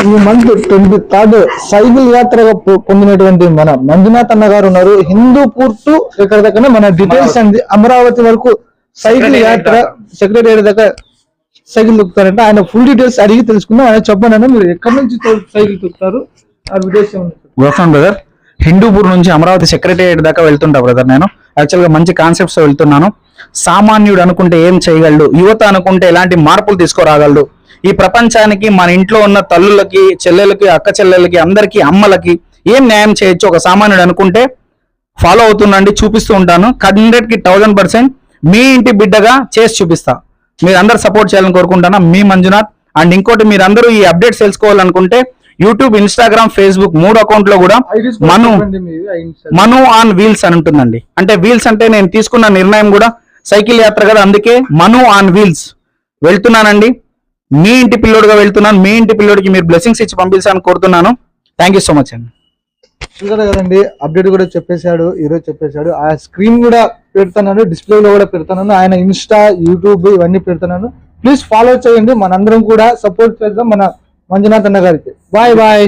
ఈ month 23rd cycle యాత్రగా పొందినటువంటి మన మంజునాథ్ అన్న గారు ఉన్నారు. హిందూపూర్ టు ఎక్కడ దగ్గర మన డీటెయిల్స్ అంది అమరావతి వరకు సైకిల్ యాత్ర సెక్రటరీ దగ్గర సైకిల్ తొక్కుతారంటే ఆయన ఫుల్ డీటెయిల్స్ అడిగి తెలుసుకుందాం. ఆయన చెప్పండి, మీరు ఎక్కడి నుంచి సైకిల్ తొక్కుతారు, ఆ విదేశం? బ్రదర్, హిందూపూర్ నుంచి అమరావతి సెక్రటేరియట్ దాకా వెళ్తుంటా బ్రదర్. నేను యాక్చువల్ గా మంచి కాన్సెప్ట్స్ వెళ్తున్నాను. సామాన్యుడు అనుకుంటే ఏం చేయగలడు, యువత అనుకుంటే ఎలాంటి మార్పులు తీసుకురాగలడు, ఈ ప్రపంచానికి మన ఇంట్లో ఉన్న తల్లులకి, చెల్లెలకి, అక్క చెల్లెలకి, అందరికి, అమ్మలకి ఏం న్యాయం చేయొచ్చు ఒక సామాన్యుడు అనుకుంటే ఫాలో అవుతుండండి. చూపిస్తూ ఉంటాను 100కి 1000% మీ ఇంటి బిడ్డగా చేసి చూపిస్తా. మీరు అందరు సపోర్ట్ చేయాలని కోరుకుంటాను. మీ మంజునాథ్. అండ్ ఇంకోటి, మీరు అందరూ ఈ అప్డేట్స్ తెలుసుకోవాలనుకుంటే యూట్యూబ్, ఇన్స్టాగ్రామ్, ఫేస్బుక్ 3 అకౌంట్ లో కూడా మను ఆన్ వీల్స్ అని ఉంటుందండి. అంటే వీల్స్ అంటే నేను తీసుకున్న నిర్ణయం కూడా సైకిల్ యాత్ర కదా, అందుకే మను ఆన్ వీల్స్ వెళ్తున్నానండి. మీ ఇంటి పిల్లోడుగా వెళ్తున్నాను. మీ ఇంటి పిల్లోడికి మీరు బ్లెస్సింగ్స్ ఇచ్చి పంపించాలని కోరుతున్నాను. థ్యాంక్ యూ సో మచ్ అండి. చూసారు కదండి, అప్డేట్ కూడా చెప్పేశాడు, ఈరోజు చెప్పేశాడు. ఆ స్క్రీన్ కూడా పెడతాను, డిస్ప్లే లో కూడా పెడతాను, ఆయన ఇన్స్టా, యూట్యూబ్ ఇవన్నీ పెడతాను. ప్లీజ్ ఫాలో చేయండి. మనందరం కూడా సపోర్ట్ చేద్దాం మన మంజునాథ్ అన్న గారికి. Bye bye.